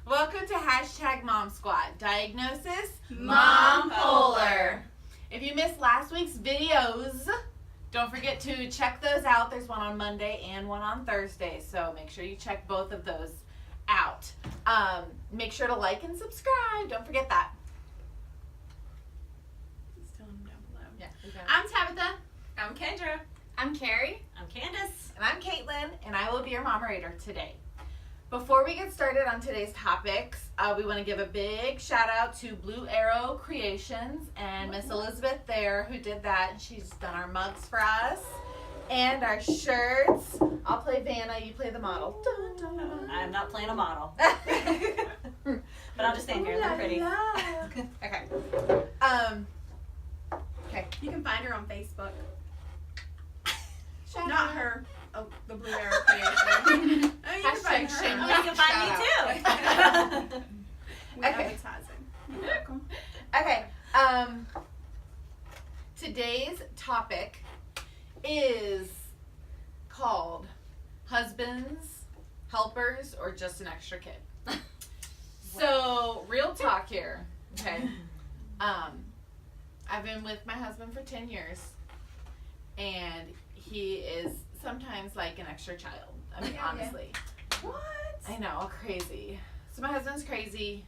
Welcome to Hashtag Mom Squad. Diagnosis? Mom Polar. If you missed last week's videos, don't forget to check those out. There's one on Monday and one on Thursday, so make sure you check both of those out. Make sure to like and subscribe. Don't forget that. Just tell them down below. Yeah. I'm Tabitha. I'm Kendra. I'm Carrie. I'm Candace. And I'm Caitlin, and I will be your moderator today. Before we get started on today's topics, we want to give a big shout out to Blue Arrow Creations and Miss Elizabeth there who did that. She's done our mugs for us and our shirts. I'll play Vanna, you play the model. Dun, dun, dun. I'm not playing a model. But I'll just stand here and look pretty. Okay. Okay. You can find her on Facebook. Shout Not out. her. Oh, the Blue Arrow Creation. Oh, you can find Hashtag her. shameless. You can find me too. We're Okay. advertising. You're welcome. Okay. Today's topic is called Husbands, Helpers, or Just an Extra Kid. So, real talk here. Okay. I've been with my husband for 10 years, and he is sometimes like an extra child. I mean, Yeah. honestly. What? I know, crazy. So my husband's crazy,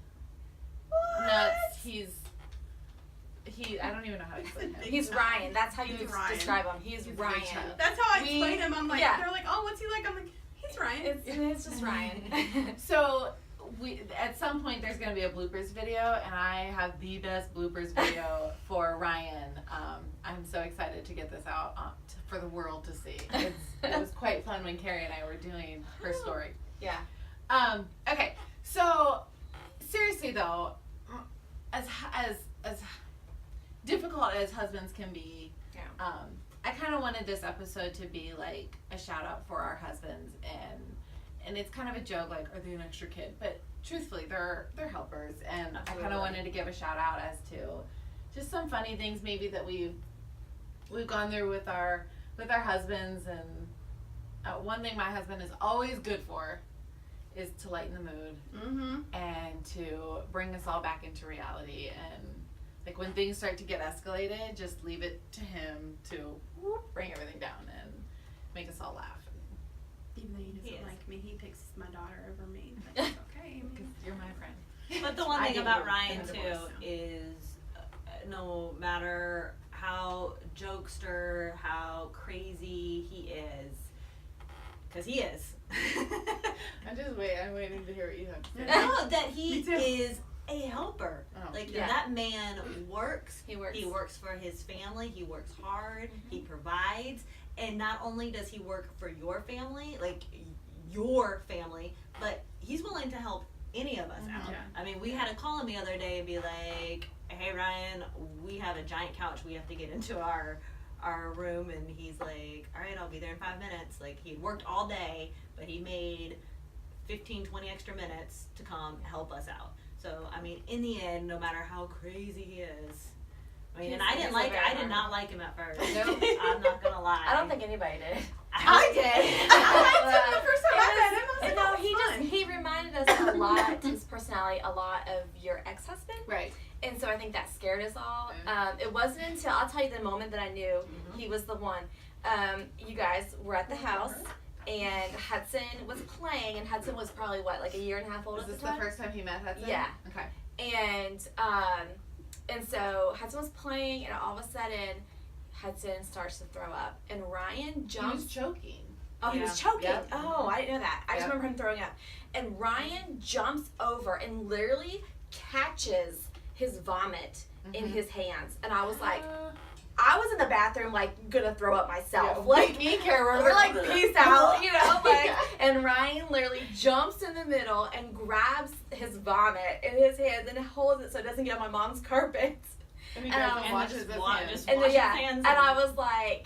What? nuts. I don't even know how to explain him. He's Ryan. That's how you He's Ryan. describe him. He's He's a big Ryan. child. That's how I We- explain him. I'm like, yeah. they're like, oh, what's he like? I'm like, he's Ryan. It's just Ryan. So we at some point there's gonna be a bloopers video, and I have the best bloopers video for Ryan. I'm so excited to get this out for the world to see. It was quite fun when Carrie and I were doing her story. Yeah. Okay, so seriously though, as difficult as husbands can be, Yeah. I kind of wanted this episode to be like a shout out for our husbands, and it's kind of a joke, like, are they an extra kid? But truthfully, they're helpers, and I kind Absolutely. of wanted to give a shout out as to just some funny things maybe that we've gone through with our husbands. And one thing my husband is always good for is to lighten the mood Mm-hmm. and to bring us all back into reality. And like when things start to get escalated, just leave it to him to bring everything down and make us all laugh. Even though he doesn't He is. like me, he picks my daughter over me. But it's okay. I Because mean, you're my friend. But the one I thing get about you Ryan in the too divorce. is no matter how jokester, how crazy he is, because he is. I'm waiting to hear what you have to say. No, that he Me too. is a helper. Oh. Like Yeah. that man works. He works. He works for his family. He works hard. He provides. And not only does he work for your family, like your family, but he's willing to help any of us out. Yeah. I mean, we had to call him the other day and be like, "Hey Ryan, we have a giant couch. We have to get into our room." And he's like, "All right, I'll be there in 5 minutes." Like he had worked all day, but he made 15-20 extra minutes to come help us out. So I mean, in the end, no matter how crazy he is, I mean, and I didn't He's like, very I did hard. not like him at first. Nope. I'm not gonna lie. I don't think anybody did. I did. I liked him the first time I met him. I was like, No, oh, he reminded us a lot, his personality, a lot of your ex-husband. Right. And so I think that scared us all. It wasn't until, I'll tell you the moment that I knew he was the one. You guys were at the house, and Hudson was playing, and Hudson was probably, what, like a year and a half old Was at this the the time? first time he met Hudson? Yeah. Okay. And so Hudson was playing, and all of a sudden, Hudson starts to throw up. And Ryan He was jumps. choking. Oh, he Yeah. was choking. Yep. Oh, I didn't know that. I just Yep. remember him throwing up. And Ryan jumps over and literally catches his vomit in Mhm. his hands. And I was like, I was in the bathroom, like, gonna throw up myself. Yeah, Like, me, Kara, we're like, peace out, you know, like, Yeah. and Ryan literally jumps in the middle and grabs his vomit in his hands and holds it so it doesn't get on my mom's carpet. And he And, goes um, and and washes just his wa- hands. just- And Wash then, his hands and and- I was like,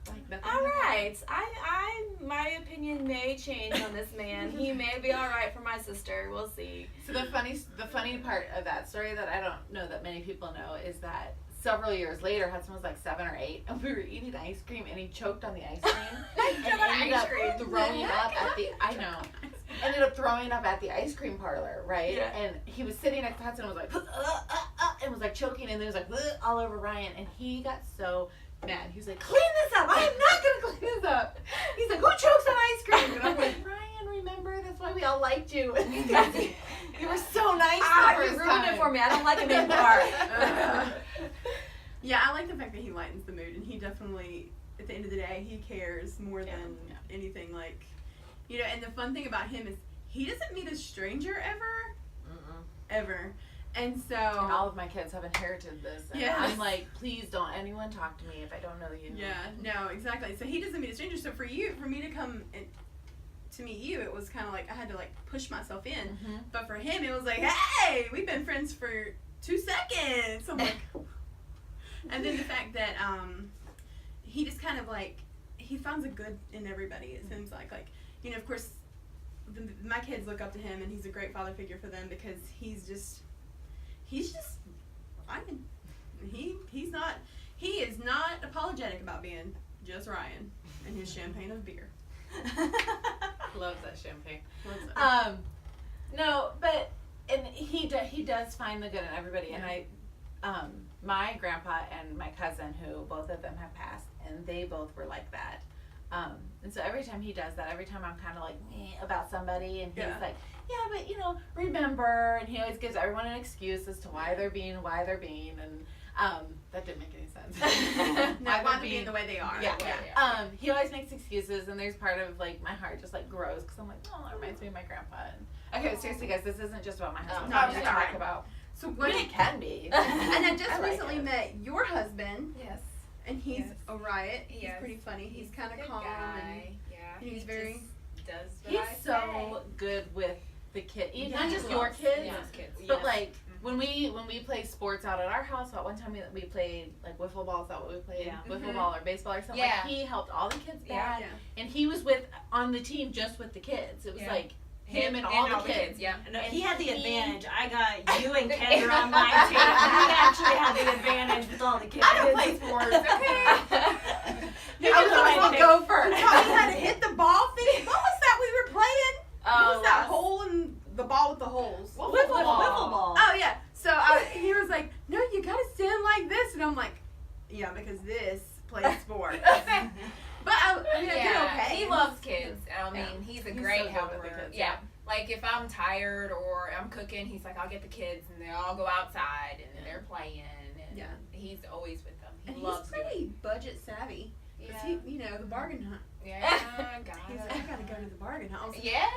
Like nothing all happened. right, my opinion may change on this man. He may be all right for my sister. We'll see. So the funny part of that story that I don't know that many people know is that several years later, Hudson was like 7 or 8, and we were eating ice cream, and he choked on the ice cream, and on ended ice up cream. throwing up at the. I know. ended up throwing up at the ice cream parlor, right? Yeah. And he was sitting next to Hudson and was like, and was like choking, and then was like all over Ryan, and he got so mad. He was like, clean this up. I am not gonna clean this up. He's like, who chokes on ice cream? And I'm like, Ryan, remember, that's why we all liked you. You were so nice. Ah, the you first ruined time. it for me. I don't like him anymore. Yeah, I like the fact that he lightens the mood, and he definitely, at the end of the day, he cares more than anything. Like, you know, and the fun thing about him is he doesn't meet a stranger ever. And so, And all of my kids have inherited this. And Yes. I'm like, please don't anyone talk to me if I don't know you. yeah, no, exactly. So he doesn't meet a stranger. So for me to come and to meet you, it was kind of like I had to like push myself in. Mm-hmm. But for him, it was like, hey, we've been friends for 2 seconds. I'm like, and then the fact that he just kind of like he finds a good in everybody. It seems like you know, of course, my kids look up to him, and he's a great father figure for them because he's just Ryan. He is not apologetic about being just Ryan and his champagne of beer. Loves that champagne. Loves it. No, but and he does find the good in everybody, and my grandpa and my cousin, who both of them have passed, and they both were like that. And so every time he does that, every time I'm kind of like about somebody, and he's like, yeah, but you know, remember, and he always gives everyone an excuse as to why they're being, and that didn't make any sense. No, why they're being the way they are. Yeah. He always makes excuses, and there's part of like my heart just like grows because I'm like, oh, that reminds me of my grandpa. And okay, seriously, guys, this isn't just about my husband. No, I'm it's just all talk right. about. So But it can be. and I just I like recently it. met your husband, Yes. and he's Yes. a riot. He's Yes. pretty funny. He's kind of Good calm, guy. Yeah. and he's he very. just does what He's I so good with the kids, Yeah. not just He your loves- kids, he loves kids. but Yes. like when we play sports out at our house. One time we played like wiffle ball. Is that what we played? Yeah. Wiffle Mhm. ball or baseball or something. Yeah. Like, he helped all the kids Yeah. bad, Yeah. and he was on the team just with the kids. It was Yeah. like him and all the kids. Yeah. No, And he had the he- advantage. I got you and Kendra on my team. He actually had the advantage with all the kids. I don't play sports. Okay. You I was like, like, go first. You taught me how to hit the ball thing. What was that we were playing? What was that last- hole in the ball with the holes? Wiffle ball. Wiffle ball. Oh yeah. So he was like, "No, you gotta stand like this," and I'm like, "Yeah, because this plays sport." But I mean, I did okay. He loves kids. I mean, Yeah. he's a He's great so good with the helper. kids, Yeah. Like if I'm tired or I'm cooking, he's like, I'll get the kids and they all go outside and they're playing and Yeah. he's always with them. He And loves he's pretty budget savvy. doing Cause it. he, you know, the bargain hunt. Yeah. He's like, I gotta go to the bargain hunt. I was like, Yeah.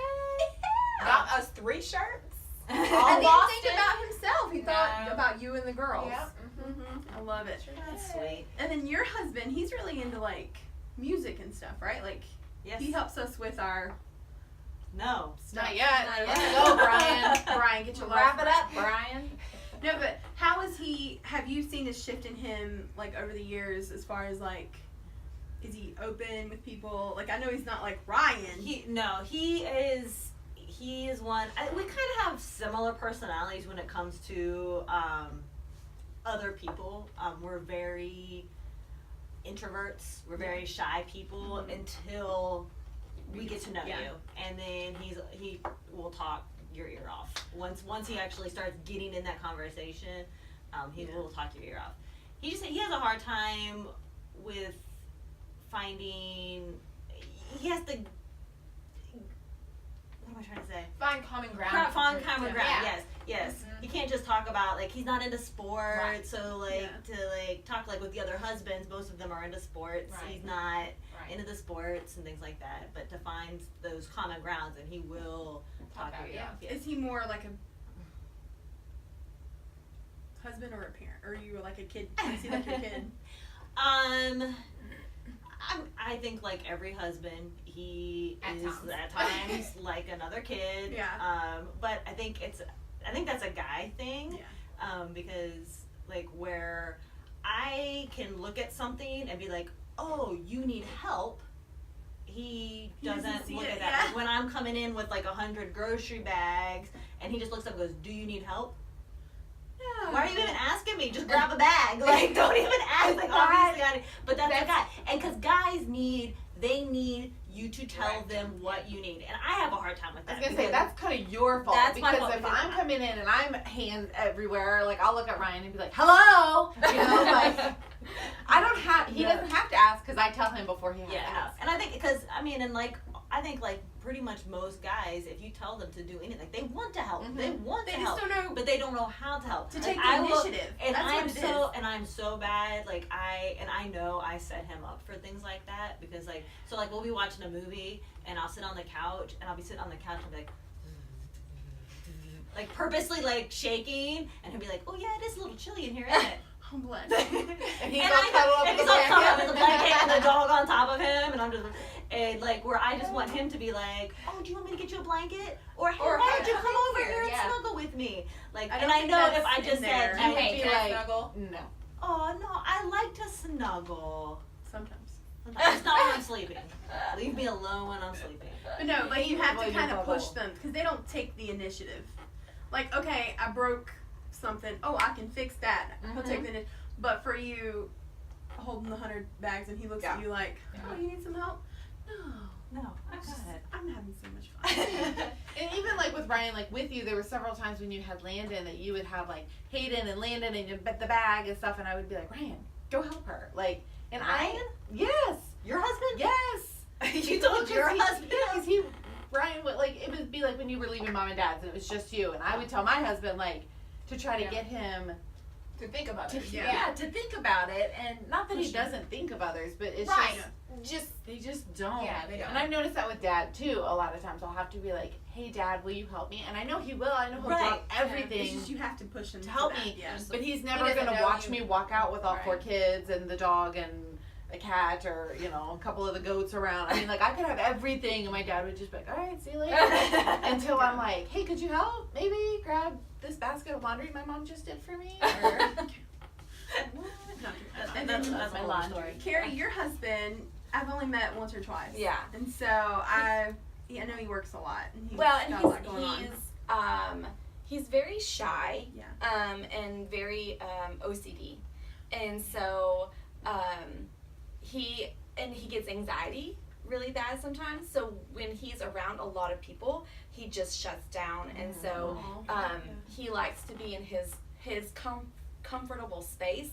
Got us 3 shirts. And All he lost didn't think it. about himself. He thought No. about you and the girls. Yep. Mm-hmm. I love it. That's sweet. And then your husband, he's really into like music and stuff, right? Like Yes. he helps us with our No. stuff. Not yet. Not Let's yet. go, Brian. Brian, get your Wrap life it up, Brian. No, but how is he? Have you seen a shift in him like over the years as far as like, is he open with people? Like I know he's not like Ryan. He is one. We kind of have similar personalities when it comes to other people. We're very introverts. We're very shy people until we get to know Yeah. you, and then he will talk your ear off. Once he actually starts getting in that conversation, he will talk your ear off. He has a hard time with finding. He has to. What am I trying to say? Find common ground. Find common ground. Yeah. Yes. Mhm. He can't just talk about like he's not into sports. Right. So like to like talk like with the other husbands, most of them are into sports. Right. He's not Right. into the sports and things like that. But to find those common grounds, and he will talk Talk your out, ear yeah. off. Yes. Is he more like a husband or a parent, or are you like a kid? Is he like your kid? I think like every husband, he At is times. at times like another kid. Yeah. But I think that's a guy thing. Yeah. Because like where I can look at something and be like, oh, you need help. He doesn't doesn't see look it, at that. yeah. Like, when I'm coming in with like 100 grocery bags, and he just looks up and goes, "Do you need help?" Yeah. Why are you even asking me? Just grab a bag. Like, don't even ask. Like, obviously, but that's a guy. And because guys need They need you to tell them what you need, and I have a hard time with I that. was gonna say because- that's kind of your fault That's my because fault if because I'm coming in and I'm hands everywhere, like I'll look at Ryan and be like, "Hello," you know, like I don't have. He No. doesn't have to ask because I tell him before he has to Yeah, ask. and I think because I think like pretty much most guys, if you tell them to do anything, they want to help. Mhm. They want They to just help, don't know but they don't know how to help. to Like, take the I will- initiative. And That's I'm what it so is. and I'm so bad. Like I know I set him up for things like that because like we'll be watching a movie and I'll sit on the couch and I'll be sitting on the couch and be like purposely like shaking and he'll be like, oh yeah, it is a little chilly in here, isn't it? Oh, bless. And he's And all cuddled up and with he's the all cuddled up blanket. with the blanket and the dog on top of him, and I'm just and like where I just want him to be like, oh, do you want me to get you a blanket, or hey, Or, why hey, don't you come come in over here, here and yeah. snuggle with me? Like, I and don't I think know that's if I in just there. said, You would Hey, be can I like, snuggle? no. oh no, I like to snuggle. Sometimes. It's not when I'm sleeping. Leave me alone when I'm sleeping. But no, like you have to Avoid kind your of push bubble. them because they don't take the initiative. Like, okay, I broke something. Oh, I can fix that. He'll take the initiative. But for you, holding the 100 bags and he looks at you like, oh, you need some help? No, No, I got it. I'm having so much fun. And even like with Ryan, like with you, there were several times when you had Landon that you would have like Hayden and Landon and the bag and stuff, and I would be like, Ryan, go help her. Like, and Ryan? yes, Your husband? yes. You told your Because husband? Yeah, because Ryan would like it would be like when you were leaving mom and dad's and it was just you, and I would tell my husband like to try to Yeah. get him To think about to it. yeah. to think about it, and not that he doesn't think of others, but it's Right. just they just don't. Yeah, they don't. And I've noticed that with Dad too. A lot of times I'll have to be like, "Hey, Dad, will you help me?" And I know he will. I know he'll Right. drop It's everything. just you have to push them To help that, me. Yeah. But he's never doesn't gonna know watch you. me walk out with all four Right. kids and the dog and a cat or a couple of the goats around. I mean, like I could have everything, and my dad would just be like, "All right, see you later." Until I'm like, "Hey, could you help? Maybe grab this basket of laundry my mom just did for me." Or, And That's then my my whole laundry. story. Carrie, your husband, I've only met once or twice. Yeah. And so I know he works a lot. And he's Well, and got a lot going on. he's very shy. Yeah. And very OCD, and so he gets anxiety really bad sometimes. So when he's around a lot of people, he just shuts down, and so Aw. he likes to be in his comfortable space.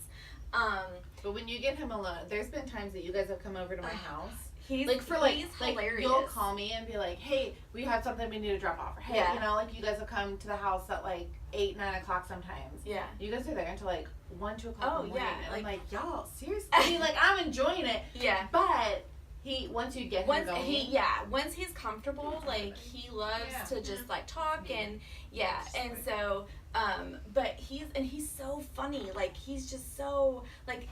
but when you get him alone, there's been times that you guys have come over to my house. He's Like he's hilarious. you'll call me and be like, "Hey, we have something we need to drop off." Or, "Hey, Yeah. like you guys will come to the house at like 8, 9 o'clock sometimes." Yeah. You guys are there until like 1, 2 o'clock Oh, in the morning. yeah, And I'm like- like, y'all, seriously? I mean, like I'm enjoying it, Yeah. but once you get him Once going, once he's comfortable, like he loves Yeah. to just like talk and and so but he's so funny, like he's just so like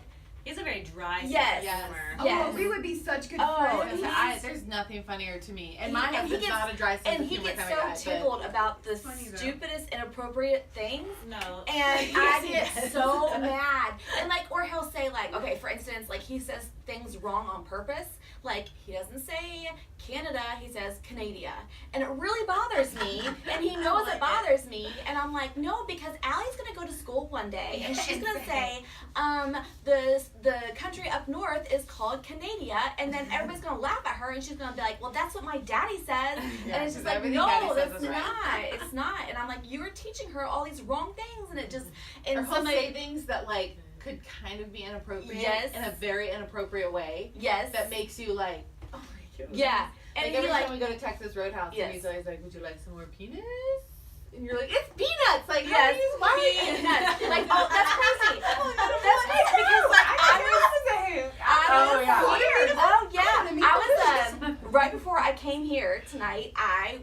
He's a very dry sense Yes. of Yes. humor. Oh, Yes. we would be such good Oh, friends. he's- there's nothing funnier to me. And He- my and he husband's gets- not a dry sense and of he humor gets kind of so guy. but- tickled about the Funny, though. stupidest inappropriate things. No. And Yes, I he get does. so mad. And like, or he'll say like, okay, for instance, like he says things wrong on purpose. Like he doesn't say Canada, he says Canada. And it really bothers me. And he knows it bothers me. And I'm like, no, because Allie's gonna go to school one day and she's gonna say, the country up north is called Canada, and then everybody's gonna laugh at her and she's gonna be like, well, that's what my daddy says. Yeah, And it's just 'cause like, everything Daddy no, says that's is right. not. It's not. And I'm like, you're teaching her all these wrong things, and it just and Or he'll somebody say things that like could kind of be inappropriate Yes. in a very inappropriate way yes, that makes you like, oh my god. yeah, and Like he every like time we go to Texas Roadhouse, Yes. and he's always like, "Would you like some more peanuts?" And you're like, "It's peanuts!" Like, how yes, do you why? peanuts. Like, oh, that's crazy. Oh, That's crazy because like Oh, yeah. Oh yeah. I mean, I was right before I came here tonight. I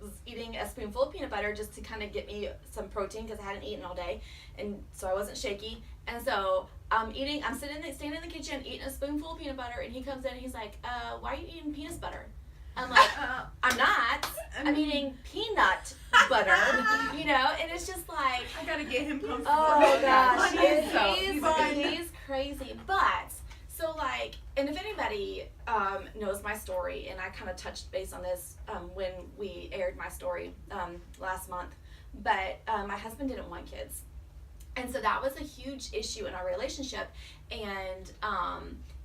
was eating a spoonful of peanut butter just to kind of get me some protein because I hadn't eaten all day, and so I wasn't shaky. And so I'm standing in the kitchen eating a spoonful of peanut butter, and he comes in and he's like, "Why are you eating peanut butter?" I'm like, "I'm not. I'm eating peanut butter." You know, and it's just like. I gotta get him comfortable. Oh gosh, He's he's crazy. But so like, and if anybody knows my story, and I kind of touched base on this when we aired my story last month, but my husband didn't want kids, and so that was a huge issue in our relationship, and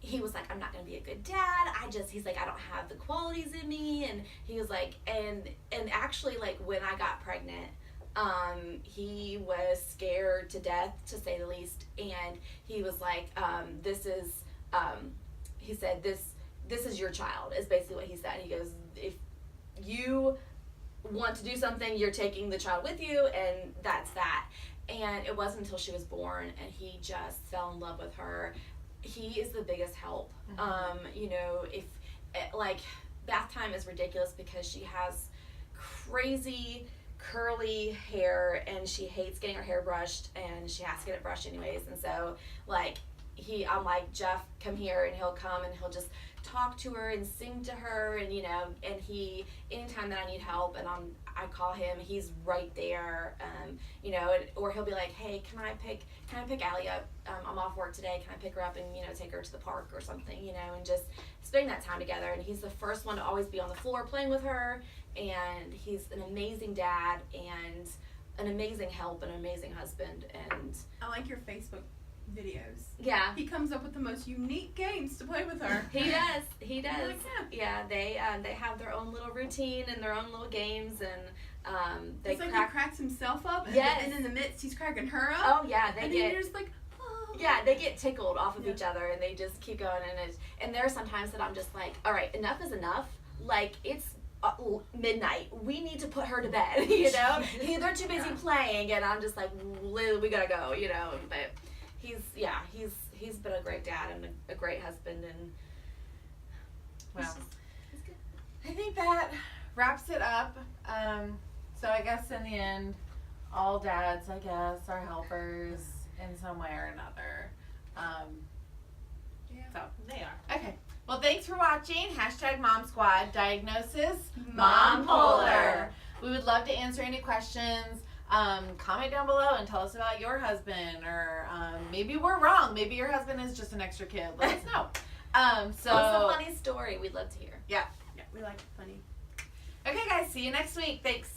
he was like, I'm not gonna be a good dad. He's like, I don't have the qualities in me. And he was like, and actually, like, when I got pregnant, he was scared to death, to say the least. And he was like, he said, this is your child, is basically what he said. He goes, if you want to do something, you're taking the child with you, and that's that. And it wasn't until she was born, and he just fell in love with her. He is the biggest help. You know, if like, bath time is ridiculous because she has crazy curly hair and she hates getting her hair brushed, and she has to get it brushed anyways. And so, like, I'm like, Jeff, come here, and he'll come and he'll just talk to her and sing to her, and, you know, and anytime that I need help and I call him, he's right there. You know, or he'll be like, hey, can I pick Allie up? I'm off work today. Can I pick her up and, you know, take her to the park or something, you know, and just spending that time together. And he's the first one to always be on the floor playing with her, and he's an amazing dad and an amazing help and an amazing husband. And I like your Facebook videos. yeah, He comes up with the most unique games to play with her. he does. He does. I'm like, Yeah, they have their own little routine and their own little games, and they It's like crack. he cracks himself up, and, Yes. and in the midst he's cracking her up. Oh yeah, and then you're just like, oh. Yeah, they get tickled off of Yeah. each other, and they just keep going. And there are some times that I'm just like, all right, enough is enough. Like, it's midnight. We need to put her to bed. You know, they're too busy playing, and I'm just like, we gotta go. You know, but he's been a great dad and a great husband, and Well, he's good. I think that wraps it up. So I guess in the end, all dads, I guess, are helpers in some way or another. So They are. okay. Well, thanks for watching. #Mom Squad. Diagnosis: Mom Mompolar. We would love to answer any questions. Comment down below and tell us about your husband, or maybe we're wrong. Maybe your husband is just an extra kid. Let us know. What's a funny story? We'd love to hear. Yeah, we like it funny. Okay, guys. See you next week. Thanks.